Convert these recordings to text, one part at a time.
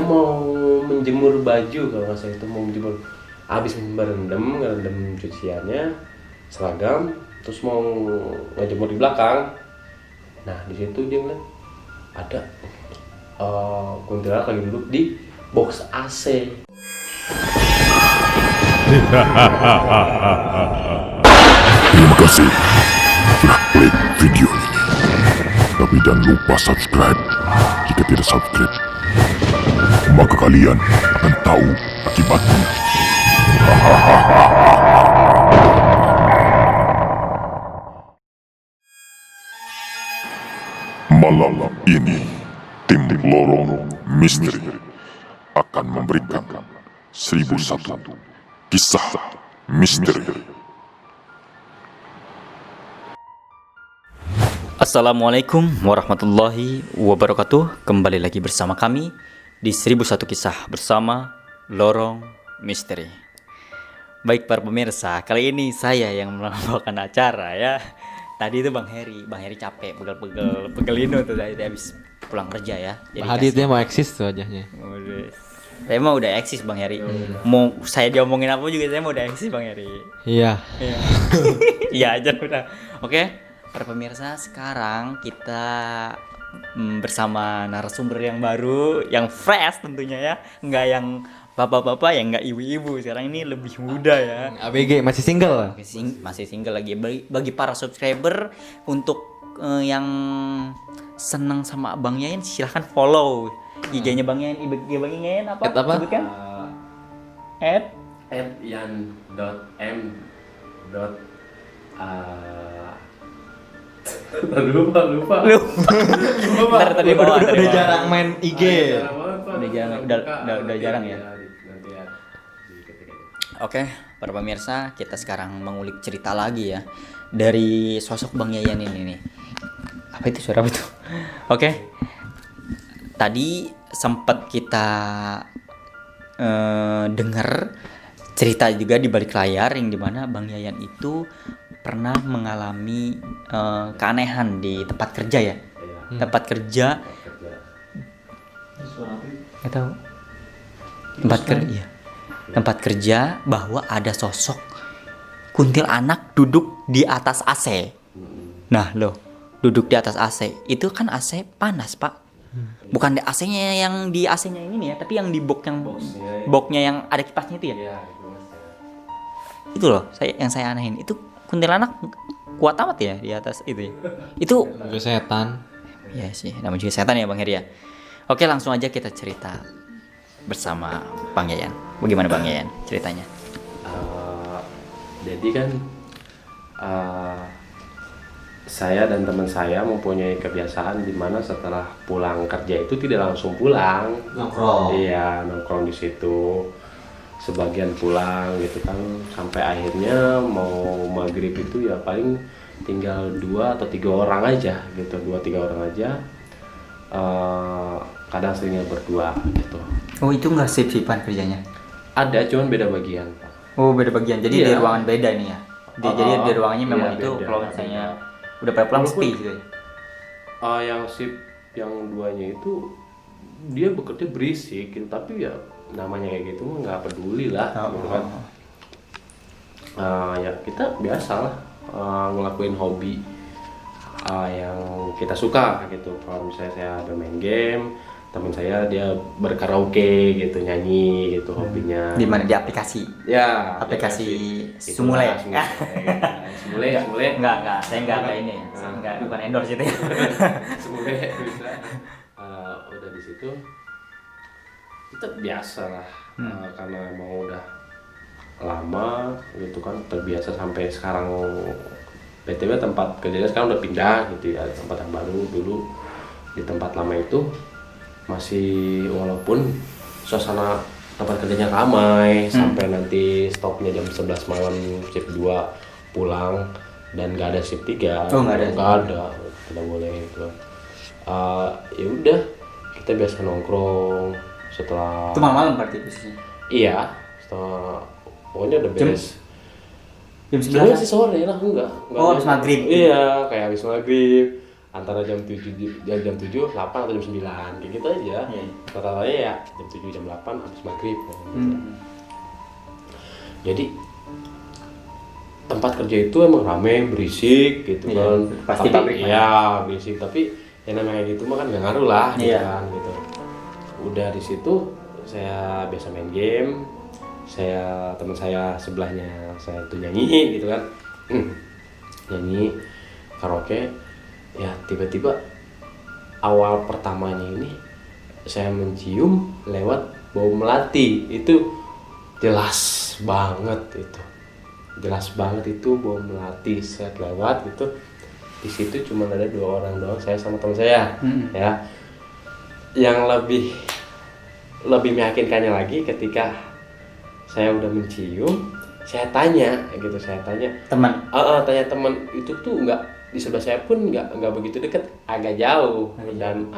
mau menjemur baju kalau nggak salah, itu mau menjemur, habis ngerendam cuciannya seragam, terus mau ngejemur di belakang. Nah di situ dia ngeliat ada kuntilanak lagi duduk di box AC. Terima kasih sudah klik video ini. Tapi jangan lupa subscribe. Jika tidak subscribe, maka kalian akan tahu akibatnya. Malam ini, tim Lorong Misteri akan memberikan 1001 kisah misteri. Assalamualaikum warahmatullahi wabarakatuh. Kembali lagi bersama kami di 1001 kisah bersama Lorong Misteri. Baik para pemirsa, kali ini saya yang membawakan acara ya. Tadi itu Bang Heri capek, pegel tuh tadi habis pulang kerja ya. Jadi Haditnya mau eksis tuh wajahnya. Saya mah udah eksis Bang Heri. Mau saya diomongin apa juga saya mau udah eksis Bang Heri. Iya. Iya aja udah. Oke, para pemirsa, sekarang kita bersama narasumber yang baru, yang fresh tentunya ya. Enggak yang bapak-bapak, yang enggak ibu-ibu. Sekarang ini lebih muda ya. ABG masih single. Masih single lagi. Bagi para subscriber untuk yang senang sama Bang Yayan, silahkan follow IG-nya Bang Yayan. IG Bang Yayan apa? Sebutkan. @yan.m. lupa. Ntar tadi Udah jarang main IG. Udah jarang ya. Oke, para pemirsa, kita sekarang mengulik cerita lagi ya dari sosok Bang Yayan ini nih. Apa itu suara itu? Oke. Tadi sempat kita dengar cerita juga di balik layar yang dimana Bang Yayan itu pernah mengalami keanehan di tempat kerja ya. Tempat kerja. Nggak tahu. Tempat kerja bahwa ada sosok kuntilanak duduk di atas AC. Nah loh, duduk di atas AC itu kan AC panas Pak. Bukan di AC-nya yang di AC-nya ini nih ya, tapi yang di boxnya yang ada kipasnya itu ya. Itu loh, saya anehin itu kuntilanak kuat amat ya di atas itu ya. Itu Juga setan. ya sih, namanya juga setan ya Bang Heri ya. Oke, langsung aja kita cerita bersama Bang Yayan. Bagaimana Bang Yayan ceritanya? Jadi kan saya dan teman saya mempunyai kebiasaan di mana setelah pulang kerja itu tidak langsung pulang. Nongkrong. Iya, nongkrong di situ. Sebagian pulang gitu kan, sampai akhirnya mau maghrib itu ya paling tinggal 2 atau 3 orang aja gitu, 2-3 orang aja. Kadang seringnya berdua gitu. Oh, itu nggak sip-sipan kerjanya? Ada, cuman beda bagian Pak. Oh, beda bagian. Jadi Iya. di ruangan beda nih ya. Jadi di ruangannya memang Iya, itu beda. kalau misalnya udah pada pulang sepi gitu ya. Yang sip yang duanya itu dia bekerja berisik gitu, tapi ya namanya kayak gitu mah nggak peduli lah gitu kan. Ya kita biasa lah ngelakuin hobi yang kita suka gitu. Kalau misalnya saya bermain game, teman saya dia berkaraoke gitu, nyanyi gitu, hobinya. Di mana? Di aplikasi? Ya, Aplikasi Itulah, Sumule. Sumule. Enggak, saya enggak ini. Saya enggak, bukan endorse itu ya. Sumule bisa. Udah di situ kita biasa lah, karena emang udah lama gitu kan, terbiasa sampai sekarang. BTW tempat kerjanya sekarang udah pindah gitu ya, tempat yang baru. Dulu di tempat lama itu masih, walaupun suasana tempat kerjanya ramai sampai nanti stopnya jam 11 malam, shift 2 pulang, dan nggak ada shift 3. Oh, nggak ada. Tidak boleh gitu. Ya udah, kita biasa nongkrong setelah Itu malam berarti posisinya. Iya, setelah pokoknya udah beres. Jam Sebenarnya 11. sih sore lah, enggak Oh, habis maghrib. Iya, kayak habis maghrib. antara jam 8 atau jam 9 kayak gitu aja. Rata-ratanya ya jam 7 jam 8 habis maghrib gitu. Jadi tempat kerja itu emang rame, berisik gitu kan. Pasti Tapi, pabrik ya berisik, tapi yang namanya gitu mah kan gak ngaruh lah gitu Iya. kan gitu. Udah di situ saya biasa main game, teman saya sebelahnya saya tuh nyanyi gitu kan. Nyanyi karaoke, ya tiba-tiba awal pertamanya ini saya mencium lewat bau melati. Itu jelas banget itu bau melati. Saya lewat gitu, di situ cuma ada 2 orang doang, saya sama teman saya. Ya, yang lebih meyakinkannya lagi ketika saya udah mencium, saya tanya Teman. tanya teman itu tuh nggak di sebelah saya pun nggak begitu dekat, agak jauh. Dan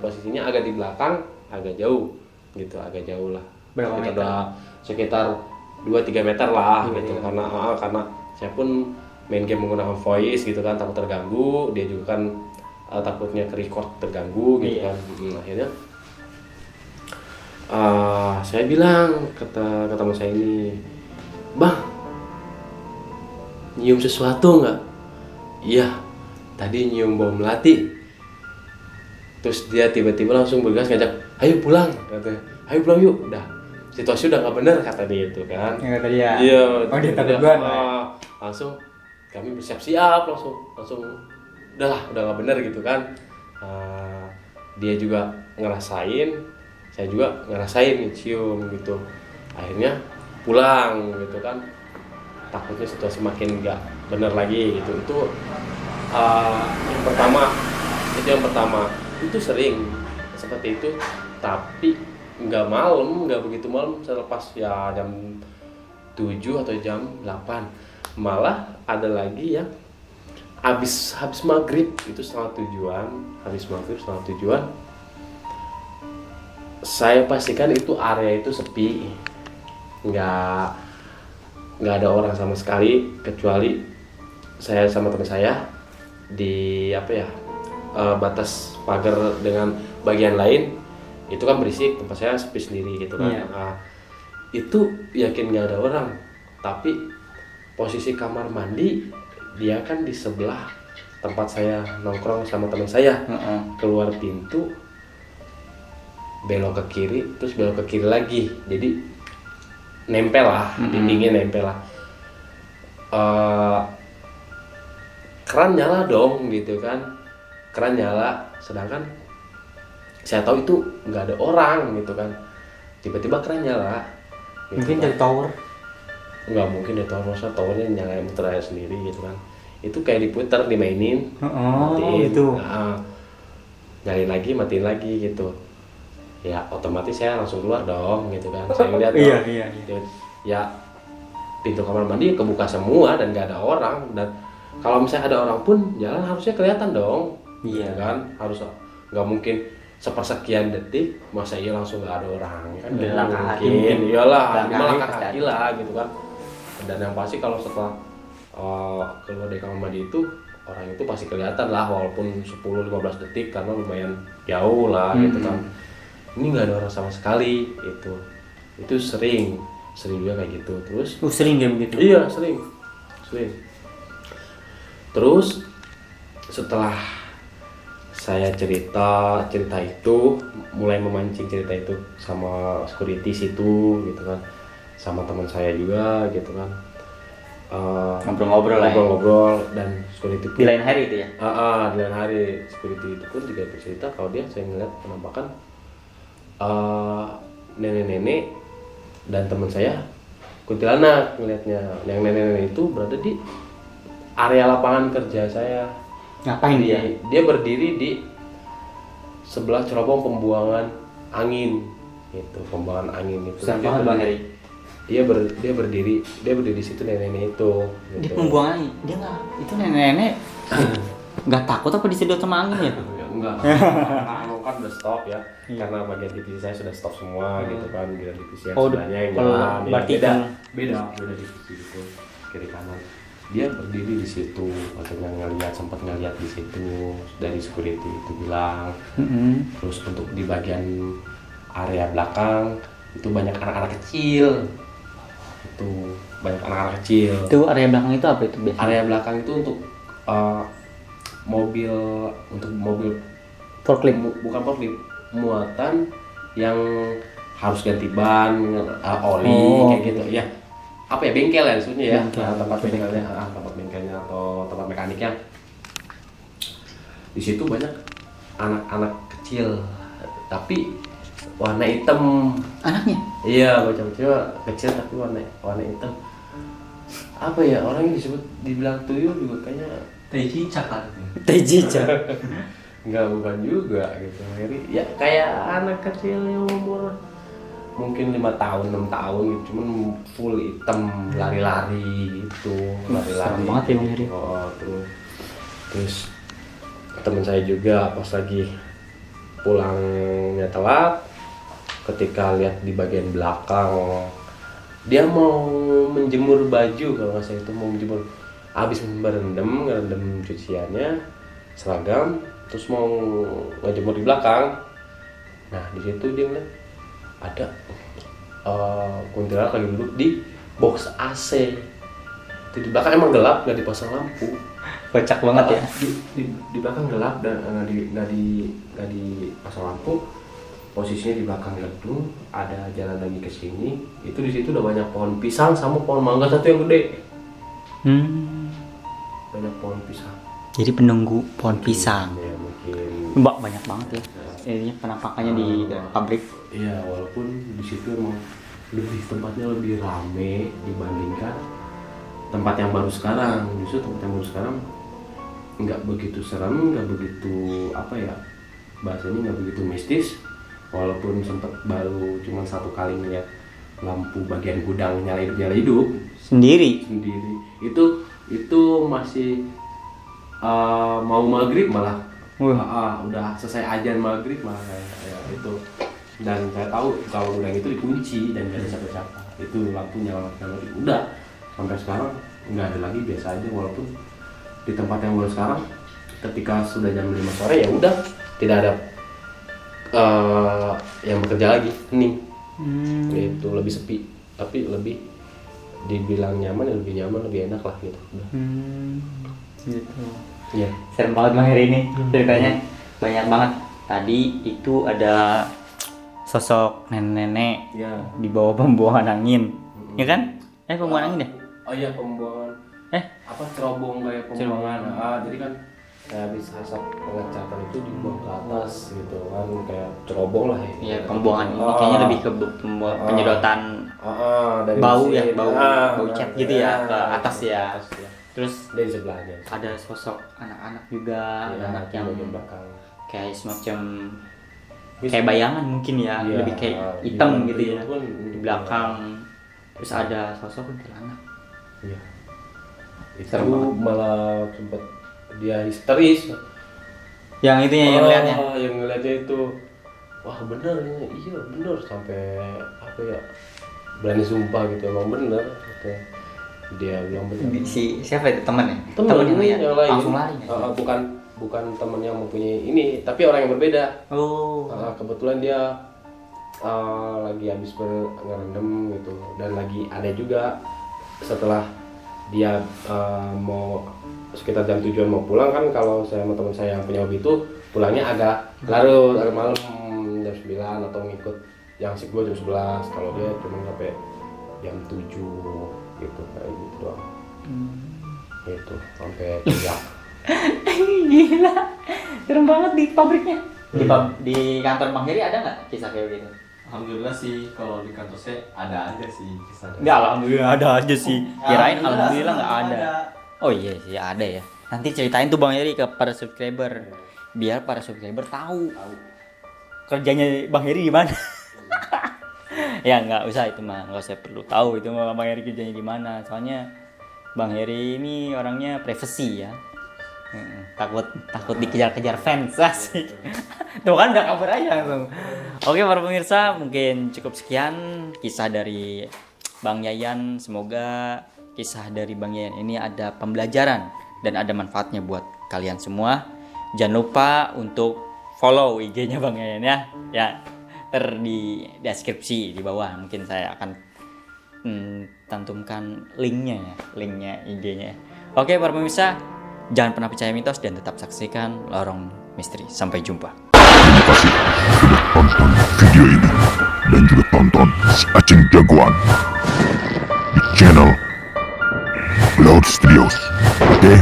posisinya agak di belakang, agak jauh gitu, agak jauh lah. Berapa meter? Sekitar 2-3 meter lah gitu. Karena saya pun main game menggunakan voice gitu kan, takut terganggu, dia juga kan takutnya ke record terganggu gitu kan. Akhirnya saya bilang kata teman saya ini, "Bang, nyium sesuatu nggak?" "Iya, tadi nyium bau melati." Terus dia tiba-tiba langsung bergegas ngajak, "Ayo pulang," katanya. "Ayo pulang yuk, udah situasi udah nggak bener," kata dia itu kan. Yang kata dia. Iya. Oh, dia takut udah, banget. langsung kami bersiap-siap, langsung udahlah, udah nggak bener gitu kan. Dia juga ngerasain, saya juga ngerasain cium gitu. Akhirnya pulang gitu kan, takutnya situasi makin nggak bener lagi gitu. Itu yang pertama itu sering seperti itu, tapi nggak begitu malam. Selepas ya jam 7 atau jam 8, malah ada lagi yang habis maghrib itu setengah tujuan. Saya pastikan itu area itu sepi, nggak ada orang sama sekali, kecuali saya sama teman saya di batas pagar dengan bagian lain. Itu kan berisik, tempat saya sepi sendiri gitu kan. Itu yakin nggak ada orang, tapi posisi kamar mandi dia kan di sebelah tempat saya nongkrong sama teman saya. Keluar pintu, belok ke kiri, terus belok ke kiri lagi, jadi nempel lah, dindingnya nempel lah. Keran nyala dong gitu kan, keran nyala, sedangkan saya tahu itu nggak ada orang gitu kan. Tiba-tiba keran nyala gitu. Mungkin dari tower. Nggak mungkin dari tower, masa towernya nyala muter aja sendiri gitu kan. Itu kayak diputer, dimainin, matiin, itu. nyalain lagi, matiin lagi gitu. Ya otomatis saya langsung keluar dong gitu kan. Saya ngeliat Iya. Ya pintu kamar mandi kebuka semua dan nggak ada orang. Dan kalau misalnya ada orang pun jalan harusnya kelihatan dong. Iya. Gitu kan, harus, nggak mungkin sepersekian detik masa iya langsung nggak ada orang kan. Nggak Langkah kaki mungkin. mungkin. Iyalah, Langkah malah kaki kaki lah gitu kan. Dan yang pasti kalau setelah keluar dari kamar mandi itu, orang itu pasti kelihatan lah, walaupun 10-15 detik, karena lumayan jauh lah gitu kan. Ini nggak ada orang sama sekali. Itu sering juga kayak gitu. Terus Sering game gitu. iya, sering. Terus setelah saya cerita itu, mulai memancing cerita itu sama security situ gitu kan, sama teman saya juga gitu kan. Ngobrol-ngobrol lah ya. Ngobrol, dan security Di lain hari itu ya. di lain hari security itu pun juga bercerita kalau dia saya ngeliat penampakan nenek-nenek dan teman saya kuntilanak ngelihatnya. Yang nenek-nenek itu berada di area lapangan kerja saya. Ngapain dia? Dia berdiri di sebelah cerobong pembuangan angin gitu, pembuangan angin itu. Besar banget Bang Heri. Dia berdiri di situ, nenek-nenek itu Di gitu. pembuangan dia nggak, itu nenek-nenek nggak takut apa disedot sama angin ya? Enggak. Kan udah stop ya. Karena bagian divisi saya sudah stop semua gitu kan. Bagian divisi yang sebelahnya yang kalau jalan. berarti beda kan- beda divisi itu, kiri kanan. dia berdiri di situ, katanya sempat ngeliat di situ dari security itu bilang. Terus untuk di bagian area belakang itu banyak anak-anak kecil, itu banyak anak-anak kecil. Itu area belakang itu apa itu biasanya? Area belakang itu untuk mobil Forklift. bukan forklift, muatan yang harus ganti ban, oli kayak gitu ya. Apa ya, bengkel ya maksudnya ya, tempat bengkelnya atau tempat mekaniknya. Di situ banyak anak-anak kecil, tapi warna hitam. Anaknya? Iya, bocah-bocah kecil tapi warna hitam. Apa ya, orang yang dibilang tuyul juga kayaknya Cicak kan. Tejica. nggak, bukan juga gitu. Ya kayak anak kecil yang umur mungkin 5 tahun 6 tahun gitu, cuman full hitam, lari-lari gitu, lari-lari. Serem banget ya, Bang Heri. Terus teman saya juga pas lagi pulangnya telat, ketika lihat di bagian belakang dia mau menjemur baju, kalau nggak salah itu mau menjemur, habis ngerendam cuciannya seragam, terus mau ngejemur di belakang. Nah di situ dia ngeliat ada kuntilanak lagi duduk di box AC. Itu di belakang emang gelap, nggak dipasang lampu. Kocak banget ya. Di belakang gelap dan nggak dipasang lampu. Posisinya di belakang gedung, ada jalan lagi ke sini. Itu di situ udah banyak pohon pisang sama pohon mangga satu yang gede. Banyak pohon pisang. Jadi penunggu pohon pisang. Ya mungkin. Mbak banyak banget ya. Ini penampakannya di pabrik. Iya, walaupun di situ emang tempatnya lebih rame dibandingkan tempat yang baru sekarang. Justru tempat yang baru sekarang nggak begitu serem, nggak begitu apa ya, bahasanya nggak begitu mistis. Walaupun sempat baru cuma 1 kali ngeliat lampu bagian gudang nyala hidup Sendiri. itu masih mau maghrib malah. Udah selesai ajan maghrib malah kayak itu. Dan saya tahu kalau gudang itu dikunci dan nggak ada siapa-siapa. Itu lampu nyala udah sampai sekarang nggak ada lagi, biasa aja. Walaupun di tempat yang baru sekarang ketika sudah jam 5 sore ya udah tidak ada yang bekerja lagi, hening. Itu lebih sepi, tapi lebih dibilang nyaman ya lebih nyaman, lebih enak lah gitu. Gitu. Iya. Serem banget Bang Heri ini ceritanya. Banyak banget. Tadi itu ada sosok nenek-nenek Ya. di bawah pembuangan angin. Ya kan? Pembuangan angin ya? Oh iya, pembuangan. Apa cerobong kayak pembuangan. Jadi kan kayak habis asap pengecatan itu dibuang ke atas gitu kan, kayak cerobong lah ya. Iya, pembuangan ini kayaknya lebih ke penyedotan dari bau mesin. ya, bau cat gitu ya ke atas ya. Terus dari sebelahnya. ada sosok anak-anak juga, anak yang bagian belakang. kayak semacam kayak bayangan mungkin ya, Iya, lebih kayak hitam gitu ya pun di belakang. Terus ada sosok kuntilanak. Iya. Itu Serem banget. malah sempat dia histeris. Yang itunya yang lihatnya. Yang ngeliatnya itu, wah bener ini, iya bener, sampai apa ya, berani sumpah gitu, emang bener gitu. Dia bilang bener. Si siapa itu temannya? Temen itu ya. yang lain. Langsung lari. Bukan teman yang mempunyai ini, tapi orang yang berbeda. Oh. Kebetulan dia lagi habis ngerendam gitu, dan lagi ada juga setelah dia mau sekitar jam 7-an mau pulang kan. Kalau saya sama teman saya yang punya hobi itu pulangnya agak larut, agak malam, jam 9 atau ngikut yang sip gue jam 11. Kalau dia cuma sampai jam 7 gitu, kayak gitu doang. Gitu, sampai teriak. Gila. Serem banget di pabriknya. Di kantor Bang Heri ada nggak kisah kayak gitu? Alhamdulillah sih kalau di kantor saya ada aja sih kisahnya. Enggak, alhamdulillah ada aja sih. Kirain alhamdulillah nggak ada. Oh iya sih ada ya. Nanti ceritain tuh Bang Heri ke para subscriber. Biar para subscriber tahu kerjanya Bang Heri gimana. Ya nggak usah itu mah, nggak usah perlu tahu itu mah Bang Heri kerjanya di mana. Soalnya Bang Heri ini orangnya privacy ya. Takut dikejar-kejar fans asik. Tuh kan udah kabar aja langsung. Oke para pemirsa, mungkin cukup sekian kisah dari Bang Yayan. Semoga kisah dari Bang Yayan ini ada pembelajaran dan ada manfaatnya buat kalian semua. Jangan lupa untuk follow IG-nya Bang Yayan ya. Ya, di deskripsi di bawah mungkin saya akan cantumkan linknya IG-nya. Oke para pemirsa, jangan pernah percaya mitos dan tetap saksikan Lorong Misteri. Sampai jumpa. Terima kasih sudah tonton video ini dan juga tonton si Aceng Jagoan di channel Cloud Studios. Oke?